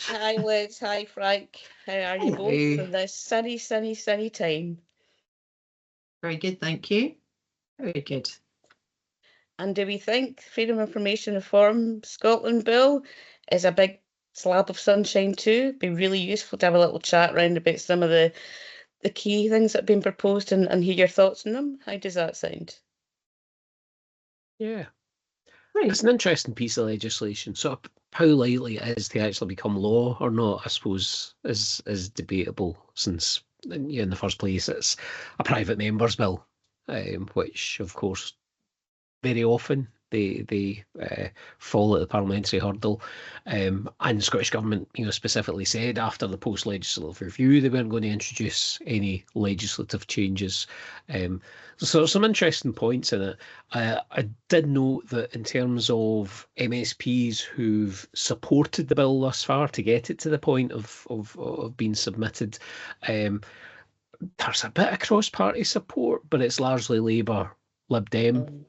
Hi Liz, hi Frank. How are you both Hello. in this sunny time? Very good, thank you. Very good. And do we think Freedom of Information Reform Scotland Bill is a big slab of sunshine too? Be really useful to have a little chat round about some of the key things that have been proposed and hear your thoughts on them. How does that sound? Yeah, Great. it's an interesting piece of legislation. So how likely it is to actually become law or not, I suppose, is debatable, since in the first place it's a private member's bill, which of course very often they fall at the parliamentary hurdle, and the Scottish Government, specifically said after the post-legislative review they weren't going to introduce any legislative changes. So there's some interesting points in it. I did note that in terms of MSPs who've supported the bill thus far to get it to the point of being submitted, there's a bit of cross-party support, but it's largely Labour, Lib Dem,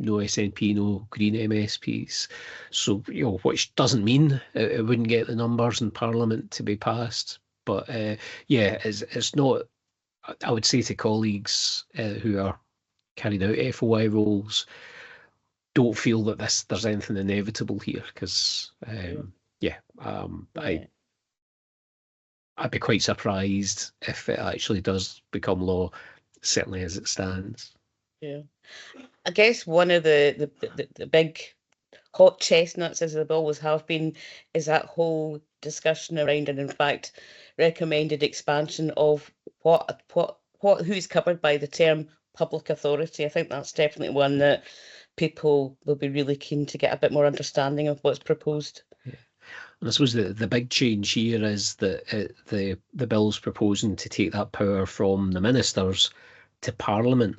no SNP, no Green MSPs. So, which doesn't mean it wouldn't get the numbers in Parliament to be passed. But it's not. I would say to colleagues who are carrying out FOI roles, don't feel that there's anything inevitable here, because I'd be quite surprised if it actually does become law, certainly as it stands. Yeah, I guess one of the big hot chestnuts, as the always have been, is that whole discussion around, and in fact recommended expansion of who's covered by the term public authority. I think that's definitely one that people will be really keen to get a bit more understanding of what's proposed. Yeah. And I suppose the big change here is that the bill's proposing to take that power from the ministers to Parliament.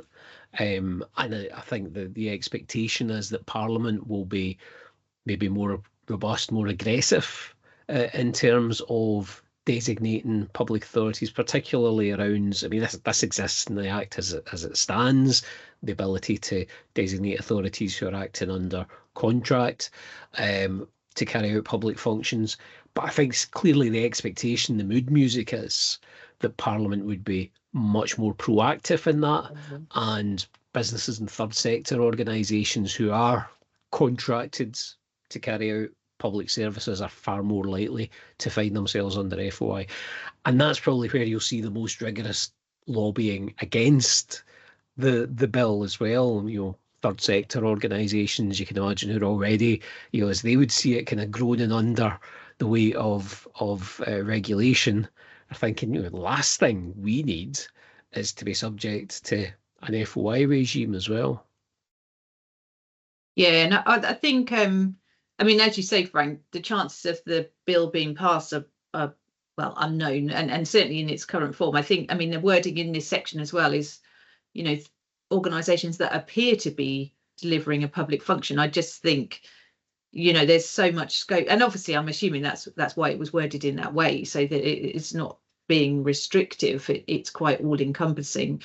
And I think the expectation is that Parliament will be maybe more robust, more aggressive in terms of designating public authorities, particularly around, this exists in the Act as it stands, the ability to designate authorities who are acting under contract to carry out public functions. But I think clearly the expectation, the mood music is that Parliament would be much more proactive in that, and businesses and third sector organisations who are contracted to carry out public services are far more likely to find themselves under FOI. And that's probably where you'll see the most rigorous lobbying against the bill as well. Third sector organisations, you can imagine, who are already, as they would see it, kind of groaning under the weight of regulation, are thinking, the last thing we need is to be subject to an FOI regime as well. Yeah, and I think, as you say, Frank, the chances of the bill being passed are unknown, and certainly in its current form. I think, the wording in this section as well is, organisations that appear to be delivering a public function. I just think, there's so much scope, and obviously I'm assuming that's why it was worded in that way, so that it's not being restrictive. It's quite all-encompassing.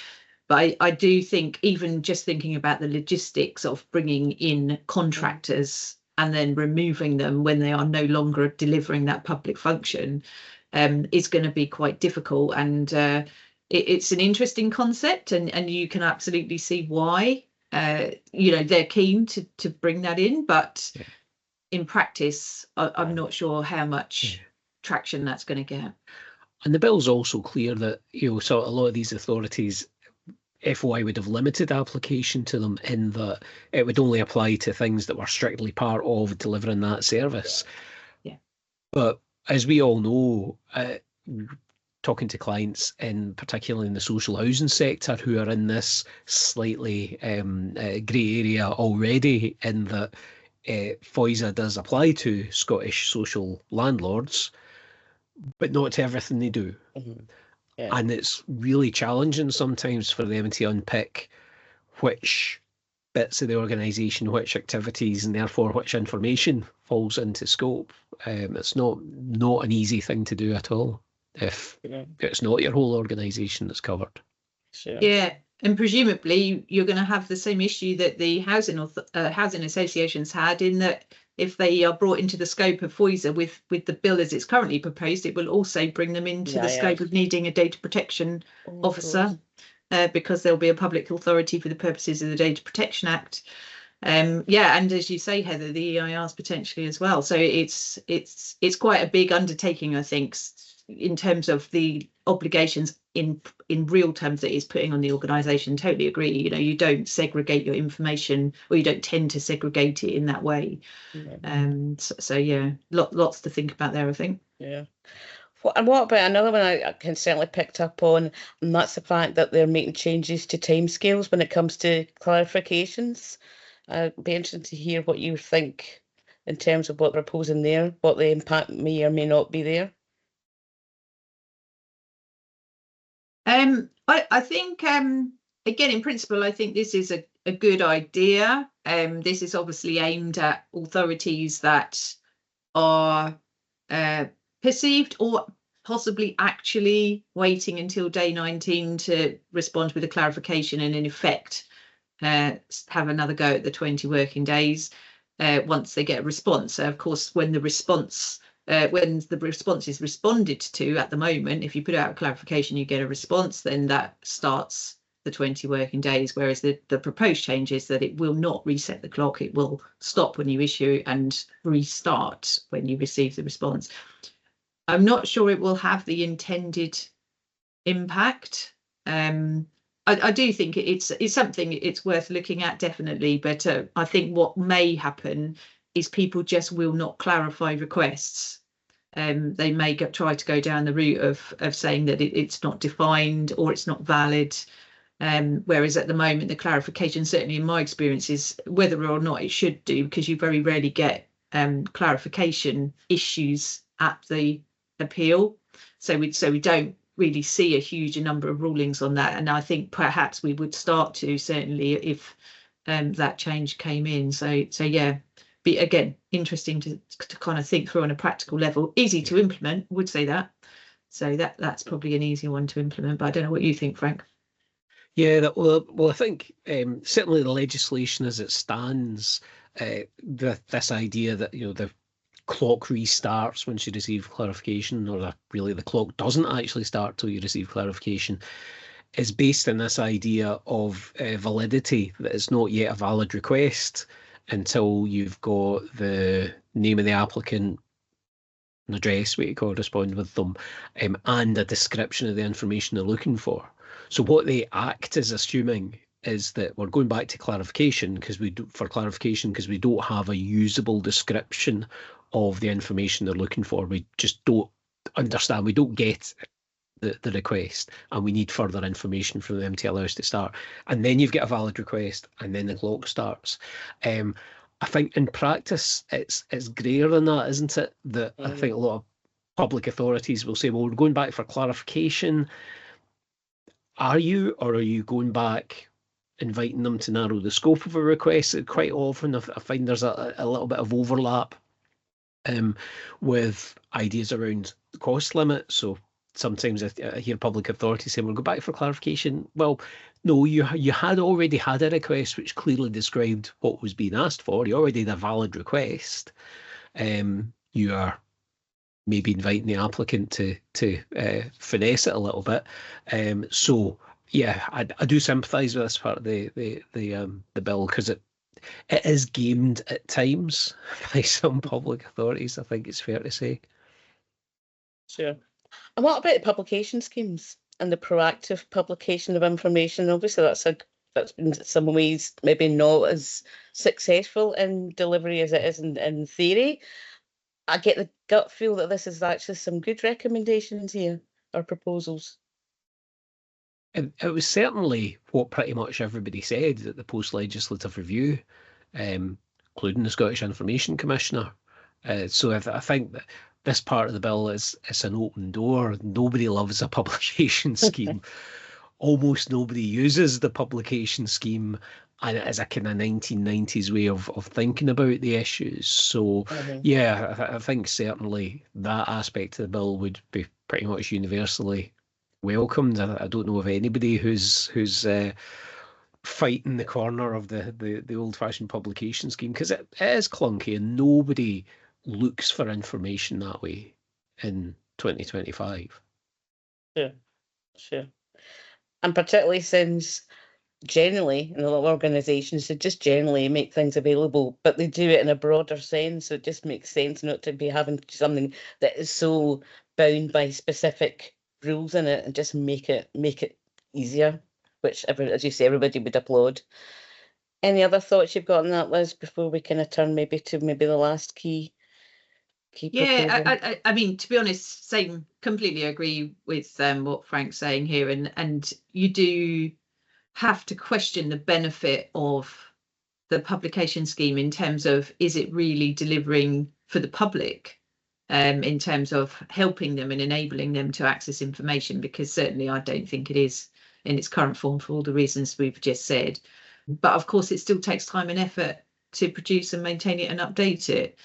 But I do think, even just thinking about the logistics of bringing in contractors and then removing them when they are no longer delivering that public function is going to be quite difficult. And it's an interesting concept, and you can absolutely see why they're keen to bring that in. But in practice, I'm not sure how much traction that's going to get. And the bill's also clear that so a lot of these authorities, FOI would have limited application to them, in that it would only apply to things that were strictly part of delivering that service. Yeah. But as we all know, talking to clients, particularly in the social housing sector, who are in this slightly grey area already, in that FOISA does apply to Scottish social landlords, but not to everything they do. Yeah. And it's really challenging sometimes for them to unpick which bits of the organisation, which activities, and therefore which information falls into scope. It's not an easy thing to do at all, if it's not your whole organisation that's covered. Sure. Yeah, and presumably you're going to have the same issue that the housing associations had, in that if they are brought into the scope of FOISA with the bill as it's currently proposed, it will also bring them into the scope of needing a data protection officer, because there'll be a public authority for the purposes of the Data Protection Act. Yeah, and as you say, Heather, the EIRs potentially as well. So it's quite a big undertaking, I think, in terms of the obligations in real terms that it's putting on the organisation. Totally agree. You know, you don't segregate your information, or you don't tend to segregate it in that way. So yeah, lots to think about there, I think. Yeah. And what about another one I can certainly picked up on, and that's the fact that they're making changes to timescales when it comes to clarifications. I'd be interested to hear what you think in terms of what they're proposing there, what the impact may or may not be there. I think, again, in principle, I think this is a good idea. This is obviously aimed at authorities that are perceived or possibly actually waiting until day 19 to respond with a clarification, and in effect have another go at the 20 working days once they get a response. So of course, when the response is responded to at the moment, if you put out a clarification, you get a response, then that starts the 20 working days, whereas the proposed change is that it will not reset the clock. It will stop when you issue and restart when you receive the response. I'm not sure it will have the intended impact. I do think it's something it's worth looking at, definitely, but I think what may happen is people just will not clarify requests. They may try to go down the route of saying that it's not defined or it's not valid, whereas at the moment the clarification, certainly in my experience, is whether or not it should do, because you very rarely get clarification issues at the appeal. So we don't really see a huge number of rulings on that, and I think perhaps we would start to, certainly, if that change came in. So yeah, be again interesting to kind of think through on a practical level. Easy to implement, would say that. So that's probably an easy one to implement, but I don't know what you think, Frank. Yeah, well, I think certainly the legislation as it stands, this idea that, you know, the clock restarts once you receive clarification, or really the clock doesn't actually start till you receive clarification, is based on this idea of validity, that it's not yet a valid request until you've got the name of the applicant, an address where you correspond with them, and a description of the information they're looking for. So what the Act is assuming is that we're going back to clarification because we don't have a usable description of the information they're looking for. We just don't understand. We don't get the request, and we need further information from them to allow us to start. And then you've got a valid request, and then the clock starts. I think in practice it's greyer than that, isn't it? That I think a lot of public authorities will say, well, we're going back for clarification. Are you, or are you going back inviting them to narrow the scope of a request? Quite often I find there's a little bit of overlap with ideas around the cost limit. So sometimes I hear public authorities saying, we'll go back for clarification. Well, no, you had already had a request which clearly described what was being asked for. You already had a valid request. You are maybe inviting the applicant to finesse it a little bit. So yeah, I do sympathise with this part of the bill, because it is gamed at times by some public authorities, I think it's fair to say. Sure. And what about publication schemes and the proactive publication of information? Obviously, that's been in some ways maybe not as successful in delivery as it is in theory. I get the gut feel that this is actually some good recommendations here, or proposals. It was certainly what pretty much everybody said at the post-legislative review, including the Scottish Information Commissioner. So I think that this part of the bill is an open door. Nobody loves a publication scheme. Almost nobody uses the publication scheme, and it is a kind of 1990s way of thinking about the issues. So yeah, I think certainly that aspect of the bill would be pretty much universally welcomed. I don't know of anybody who's fight in the corner of the old-fashioned publication scheme, because it is clunky and nobody looks for information that way in 2025. Sure. And particularly since generally in a lot of organisations, they just generally make things available, but they do it in a broader sense. So it just makes sense not to be having something that is so bound by specific rules in it, and just make it easier, which, as you say, everybody would applaud. Any other thoughts you've got on that, Liz, before we kind of turn to the last key proposal? I mean, to be honest, completely agree with what Frank's saying here, and you do have to question the benefit of the publication scheme in terms of, is it really delivering for the public, in terms of helping them and enabling them to access information? Because certainly I don't think it is in its current form, for all the reasons we've just said. But of course, it still takes time and effort to produce and maintain it and update it.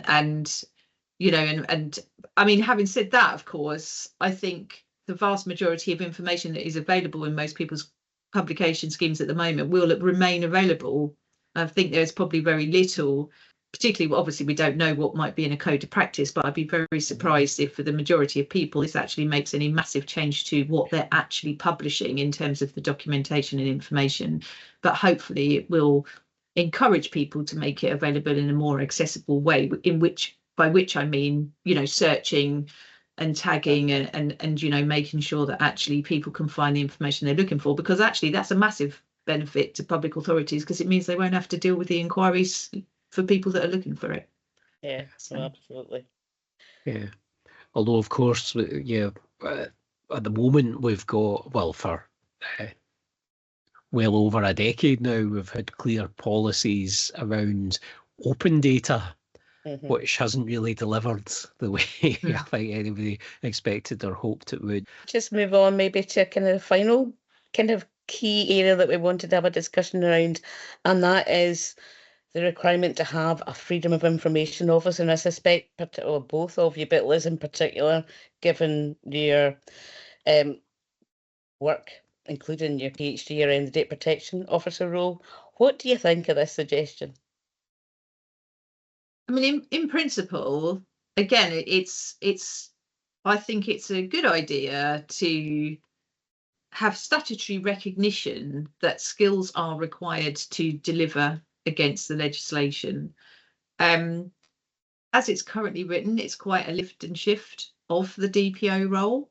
And, you know, and I mean, having said that, of course, I think the vast majority of information that is available in most people's publication schemes at the moment will remain available. I think there's probably very little, particularly, obviously we don't know what might be in a code of practice, but I'd be very surprised if for the majority of people this actually makes any massive change to what they're actually publishing in terms of the documentation and information. But hopefully it will encourage people to make it available in a more accessible way, by which I mean, you know, searching and tagging and you know, making sure that actually people can find the information they're looking for, because actually that's a massive benefit to public authorities, because it means they won't have to deal with the inquiries for people that are looking for it. Yeah, so absolutely. Yeah, although of course, yeah, at the moment we've got, well, for well over a decade now, we've had clear policies around open data, which hasn't really delivered the way I think anybody expected or hoped it would. Just move on maybe to kind of the final kind of key area that we wanted to have a discussion around, and that is the requirement to have a freedom of information officer. And I suspect both of you, but Liz in particular, given your work, including your PhD around the data protection officer role, what do you think of this suggestion? I mean, in principle, again, I think it's a good idea to have statutory recognition that skills are required to deliver against the legislation. As it's currently written, it's quite a lift and shift of the DPO role.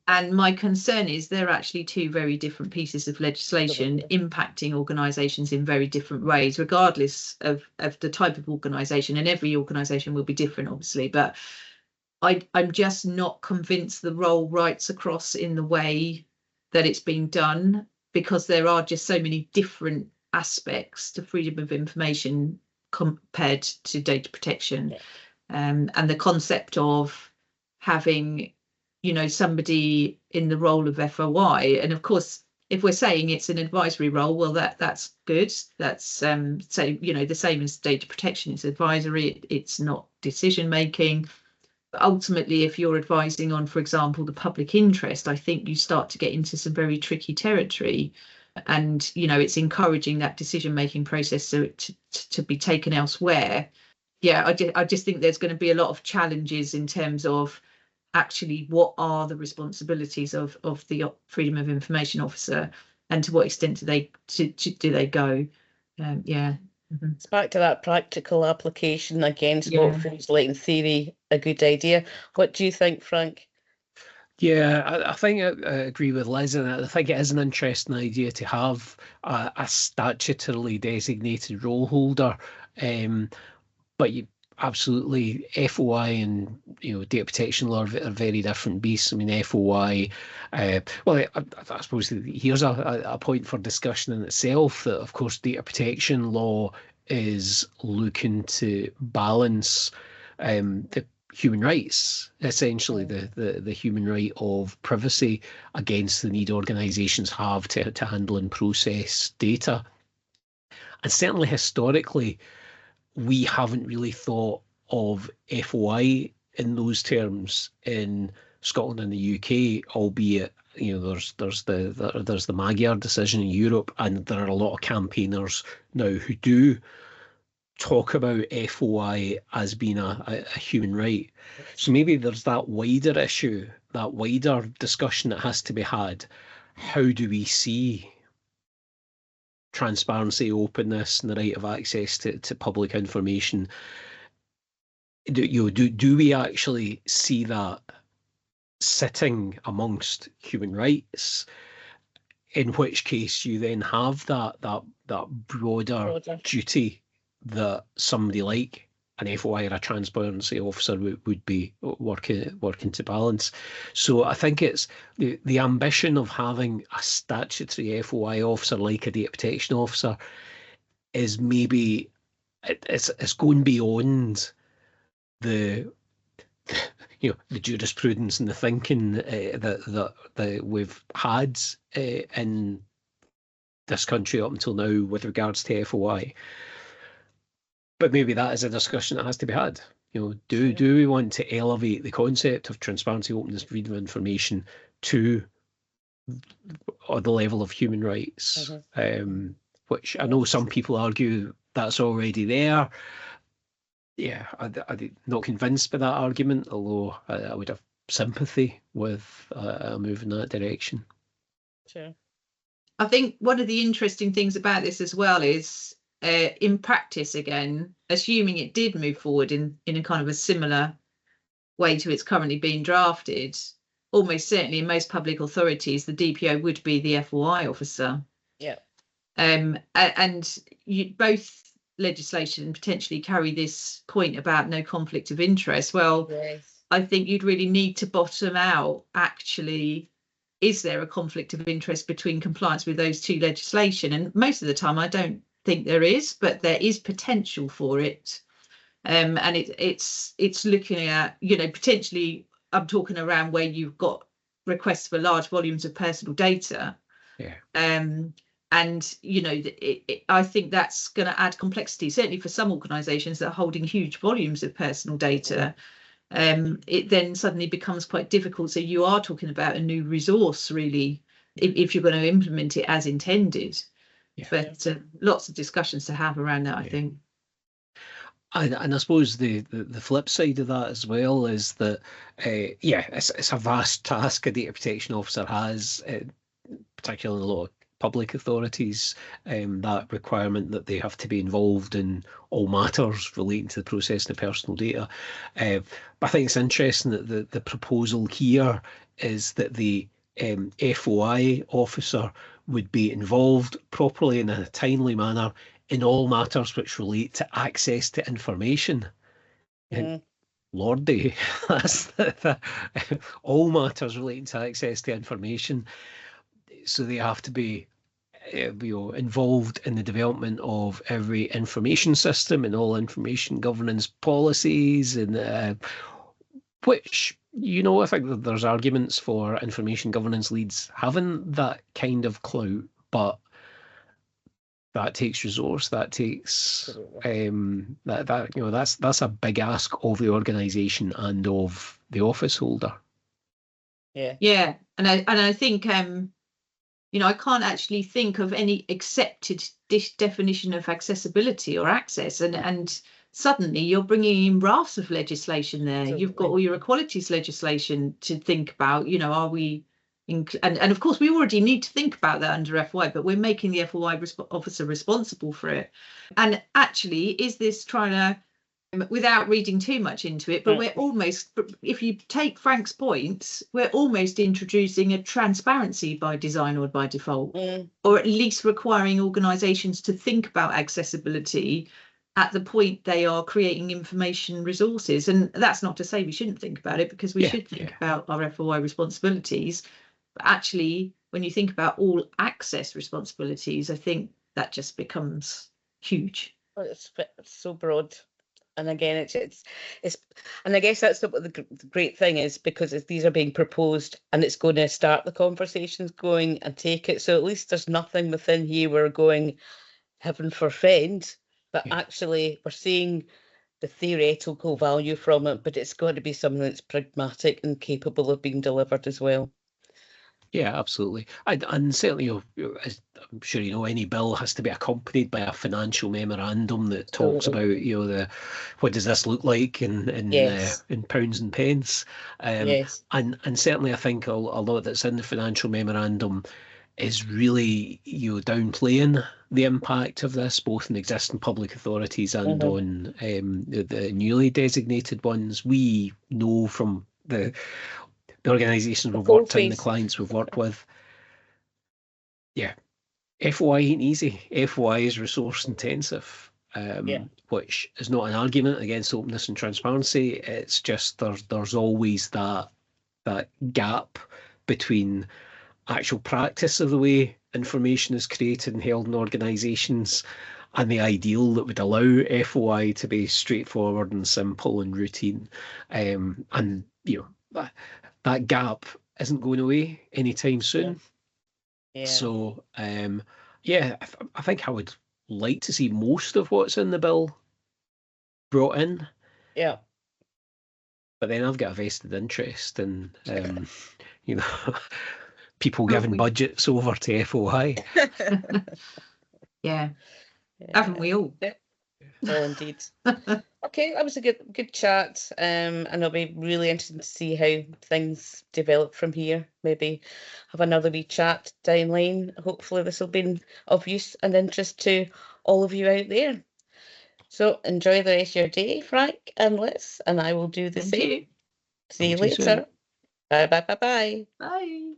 And my concern is they're actually two very different pieces of legislation impacting organisations in very different ways, regardless of the type of organisation. And every organisation will be different, obviously. But I'm just not convinced the role writes across in the way that it's being done, because there are just so many different aspects to freedom of information compared to data protection. And the concept of having, you know, somebody in the role of FOI, and of course, if we're saying it's an advisory role, well, that's good. That's so, you know, the same as data protection. It's advisory. It's not decision making. But ultimately, if you're advising on, for example, the public interest, I think you start to get into some very tricky territory. And, you know, it's encouraging that decision making process to be taken elsewhere. Yeah, I just think there's going to be a lot of challenges in terms of actually what are the responsibilities of the freedom of information officer, and to what extent do they go? It's back to that practical application against what feels like in theory a good idea. What do you think, Frank? Yeah, I think I agree with Liz, and I think it is an interesting idea to have a statutorily designated role holder. But you absolutely, FOI and, you know, data protection law are very different beasts. I mean, FOI, well, I suppose here's a point for discussion in itself, that of course data protection law is looking to balance the human rights, essentially the human right of privacy against the need organisations have to handle and process data. And certainly historically, we haven't really thought of FOI in those terms in Scotland and the UK, albeit there's the Magyar decision in Europe, and there are a lot of campaigners now who do talk about FOI as being a human right. So maybe there's that wider issue, that wider discussion that has to be had. How do we see transparency, openness, and the right of access to public information? Do we actually see that sitting amongst human rights? In which case, you then have that broader duty that somebody like an FOI or a transparency officer would be working to balance. So I think it's the ambition of having a statutory FOI officer like a data protection officer is maybe it's going beyond the jurisprudence and the thinking that we've had in this country up until now with regards to FOI. But maybe that is a discussion that has to be had. Do we want to elevate the concept of transparency, openness, freedom of information to the level of human rights? Which I know some people argue that's already there. Yeah, I'm not convinced by that argument, although I would have sympathy with a move in that direction. Sure. I think one of the interesting things about this as well is, in practice, again, assuming it did move forward in a kind of a similar way to it's currently being drafted, almost certainly in most public authorities, the DPO would be the FOI officer. Yeah. And both legislation potentially carry this point about no conflict of interest. Well, yes. I think you'd really need to bottom out, actually, is there a conflict of interest between compliance with those two legislation? And most of the time, I don't think there is, but there is potential for it. And it's looking at, potentially, I'm talking around where you've got requests for large volumes of personal data. Yeah. And I think that's going to add complexity, certainly for some organisations that are holding huge volumes of personal data. It then suddenly becomes quite difficult. So you are talking about a new resource, really, if you're going to implement it as intended. Yeah. But lots of discussions to have around that, I think. And I suppose the flip side of that as well is that, it's a vast task a data protection officer has, particularly in a lot of public authorities, that requirement that they have to be involved in all matters relating to the processing of personal data. But I think it's interesting that the proposal here is that the FOI officer would be involved properly in a timely manner in all matters which relate to access to information. Lordy, that's all matters relating to access to information. So they have to be involved in the development of every information system and all information governance policies, and which, I think that there's arguments for information governance leads having that kind of clout, but that takes resource. That takes that's a big ask of the organisation and of the office holder. Yeah, and I think I can't actually think of any accepted definition of accessibility or access, and suddenly you're bringing in rafts of legislation there. Absolutely. You've got all your equalities legislation to think about. Are we, and of course we already need to think about that under FOI, but we're making the FOI officer responsible for it. And actually, is this trying to, without reading too much into it, but we're almost, if you take Frank's points, we're almost introducing a transparency by design or by default, or at least requiring organisations to think about accessibility at the point they are creating information resources. And that's not to say we shouldn't think about it, because we should think about our FOI responsibilities. But actually, when you think about all access responsibilities, I think that just becomes huge. It's so broad. And again, it's and I guess that's what the great thing is, because these are being proposed and it's going to start the conversations going and take it. So at least there's nothing within here we're going heaven forfend, but actually we're seeing the theoretical value from it, but it's got to be something that's pragmatic and capable of being delivered as well. Yeah, absolutely. And certainly, as I'm sure you know, any bill has to be accompanied by a financial memorandum that talks Absolutely. about, what does this look like Yes. in pounds and pence. Yes. And certainly, I think a lot that's in the financial memorandum is really, downplaying the impact of this, both on existing public authorities and Mhm. on the newly designated ones. We know from the organisations The we've coal worked in, the face. clients we've worked with, yeah, FOI ain't easy. FOI is resource intensive, Yeah. which is not an argument against openness and transparency. It's just there's always that gap between actual practice of the way information is created and held in organisations and the ideal that would allow FOI to be straightforward and simple and routine. And that gap isn't going away anytime soon. Yeah. So, yeah, I think I would like to see most of what's in the bill brought in, Yeah. but then I've got a vested interest in, you know, people Well, giving budgets over to FOI. Yeah, haven't we all? Yeah. Oh, indeed. Okay, that was a good chat. And it'll be really interesting to see how things develop from here. Maybe have another wee chat down the line. Hopefully this will be of use and interest to all of you out there. So enjoy the rest of your day, Frank and Liz, and I will do the Thank same. you. See you Talk to you soon. later. Bye bye bye bye. Bye.